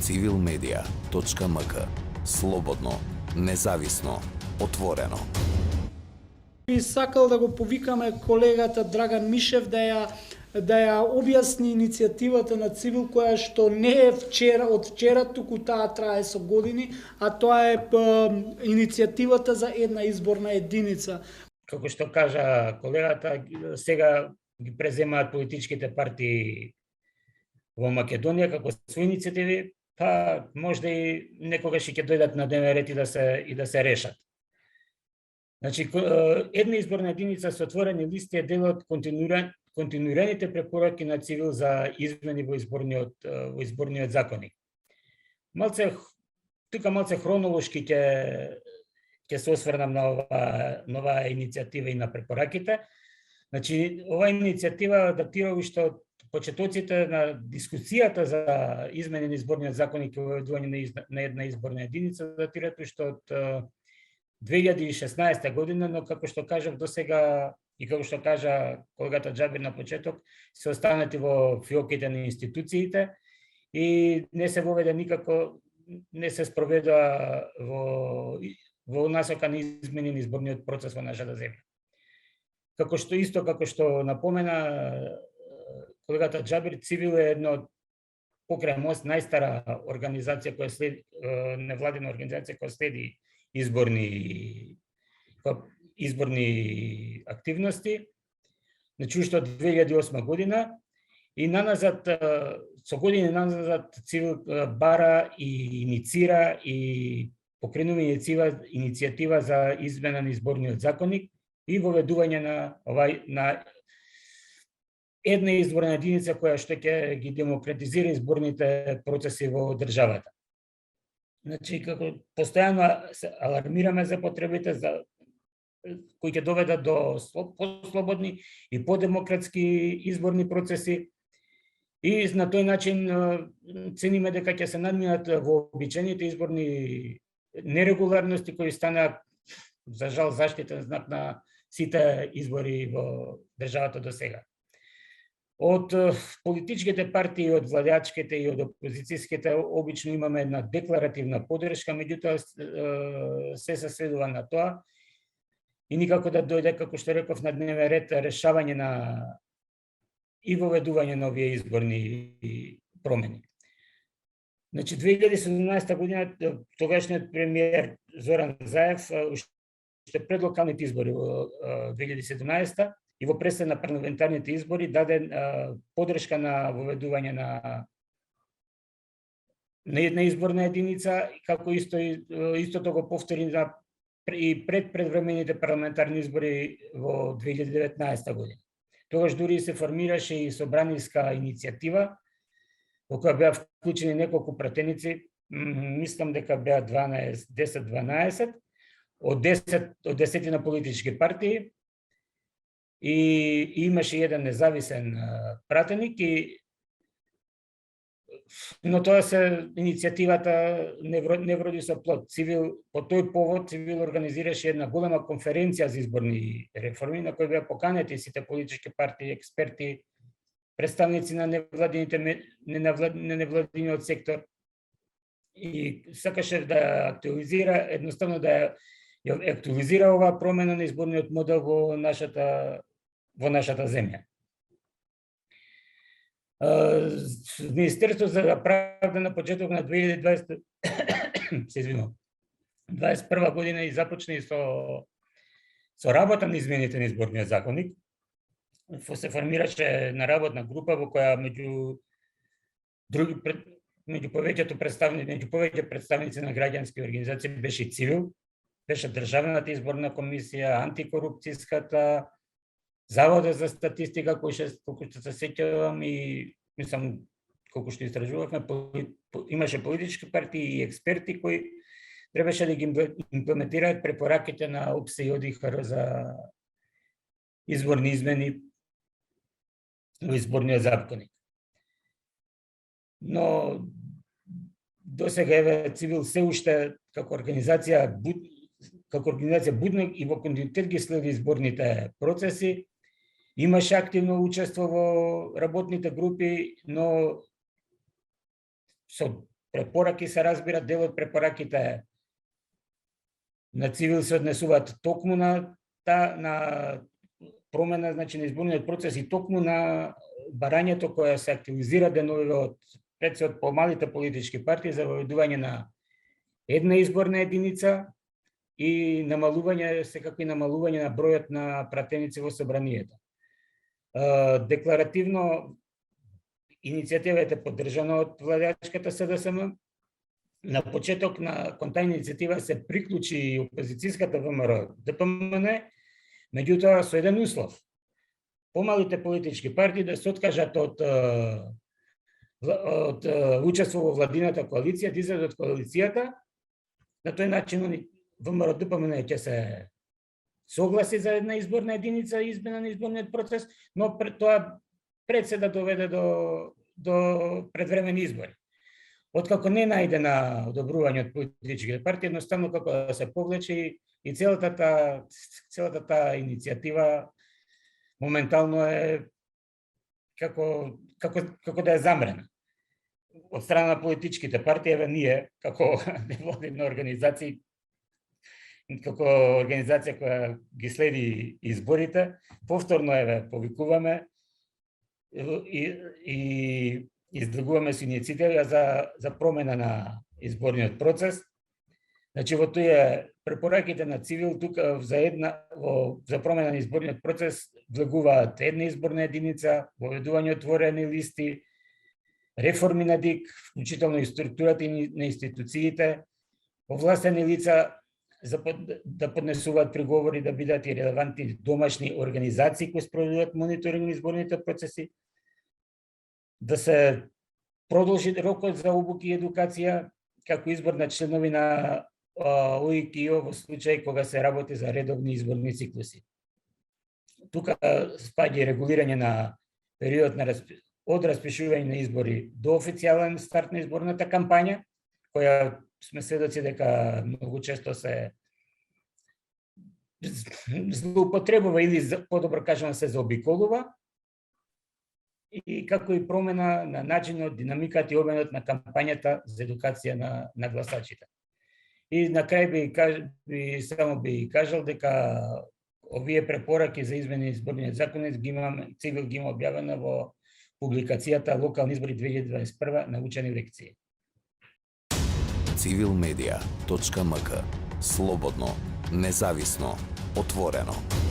civilmedia.mk. Слободно, независно, отворено. Би сакал да го повикаме колегата Драган Мишев да ја објасни иницијативата на Цивил, која што не е од вчера, туку таа трае со години, а тоа е иницијативата за една изборна единица. Како што кажа колегата, сега ги преземаат политичките партии во Македонија како своји иницијативи, па можда и некогаш ќе дојдат на дневен ред и да се решат. Значи, една изборна единица со отворени листи е дел од континуираните препораки на Цивил за измени во изборниот законник. Малце хронолошки ќе се осврнам на оваа иницијатива и на препораките. Значи, оваа иницијатива датира уште од почетоците на дискусијата за измени на изборниот законник и въведување на една изборна единица, датираат уште од 2016 година, но како што кажав досега и како што кажа колегата Џабир на почеток, се останати во фиоките на институциите и не се воведе никако, не се спроведува во насока на измени на изборниот процес во нашата земја. Како што напомена колегата Џабир, Цивил е едно покрај мост најстара организација која следи, невладина организација која следи изборни активности, значи уште од 2008 година и со години наназад Цивил бара и иницира и покренува иницијатива за измена на изборниот законник и воведување на една изборна единица која што ќе ги демократизира изборните процеси во државата. Значи, како постојано се алармираме за потребите кои ќе доведат до послободни и подемократски изборни процеси и на тој начин цениме дека ќе се надминат вообичаените изборни нерегуларности кои станаа за жал заштитен знак на сите избори во државата до сега. Од политичките партии, од владеачките и од опозицијските обично имаме една декларативна поддршка, меѓутоа се сведува на тоа и никако да дојде, како што реков, на дневен ред решавање и воведување на овие изборни промени. Значи, 2017 година тогашниот премиер Зоран Заев уште пред локалните избори во 2017 и во пресед на парламентарните избори даде поддршка на воведување на една изборна единица, како истото го повтори и пред предвремените парламентарни избори во 2019 година. Тогаш дури се формираше и собраниска иницијатива, во која беа вклучени неколку пратеници, мислам дека беа 10-12, од 10 на политички партии, и имаше еден независен пратеник, но тоа иницијативата не вроди со плод. Цивил, по тој повод, Цивил организираше една голема конференција за изборни реформи, на која беа поканети сите политички партии, експерти, представници на невладиниот сектор, и сакаше да актуализира, едноставно да ја актуализира оваа промена на изборниот модел во нашата земја. Министерството за правда на почеток на 2021 година и започна и со работа на измените на изборниот законник. Се формираше на работна група во која меѓу повеќе представници на граѓански организации беше и Цивил, беше Државната изборна комисија, антикорупцијската, Заводот за статистика, колку што се сеќавам и мислам колку што истражувавме, имаше политички партии и експерти кои требаше да ги имплементираат препораките на ОПСЕ и ОДИХР за изборни измени во изборниот законник. Но досега еве Цивил се уште како организација будно и во континуитет ги следи изборните процеси. Имаше активно учество во работните групи, но со препораки се разбира, дел од препораките на Цивил се однесуваат токму на промена, значи на изборниот процес и токму на барањето кое се активизира деновиве од пред од помалите политички партии за воведување на една изборна единица и намалување, секако и намалување на бројот на пратеници во собранието. Декларативно иницијативата е поддржана од владеачката СДСМ. На почеток кон таа иницијатива се приклучи и опозицијската ВМРО ДПМН, меѓутоа со еден услов. Помалите политички партии да се откажат од учество во владината коалиција, да излезат од коалицијата. На тој начин ВМРО ДПМН ќе се согласи за една изборна единица и измена на изборниот процес, но тоа пред се да доведе до предвремени избори. Откако не најде на одобрување од политичките партии, едноставно како да се повлече и целата таа иницијатива моментално е како да е замрена. Од страна на политичките партии, еве ние, како невладина организација, како организација која ги следи изборите, повторно повикуваме и издргуваме со иницијатива за промена на изборниот процес. Значи во тие препораките на Цивил тука за промена на изборниот процес влегуваат една изборна единица, воведување отворени листи, реформи на ДИК, вклучително и структурата на институциите, овластени лица да поднесуваат приговори, да бидат и релевантни домашни организации кои спроведуваат мониторинг на изборните процеси, да се продолжи рокот за обуки и едукација, како избор на членови на ОИКИО во случај кога се работи за редовни изборни циклуси. Тука спаѓа и регулирање на период од распишување на избори до официјален старт на изборната кампања, која сме сведоци дека многу често се злоупотребува или подобро кажано се заобиколува, и како и промена на начинот, динамиката и обемот на кампањата за едукација на гласачите. И на крај би кажал дека овие препораки за измени на изборниот законот Цивил ги има објавена во публикацијата Локални избори 2021 научени лекции. civilmedia.mk. Слободно, независно, отворено.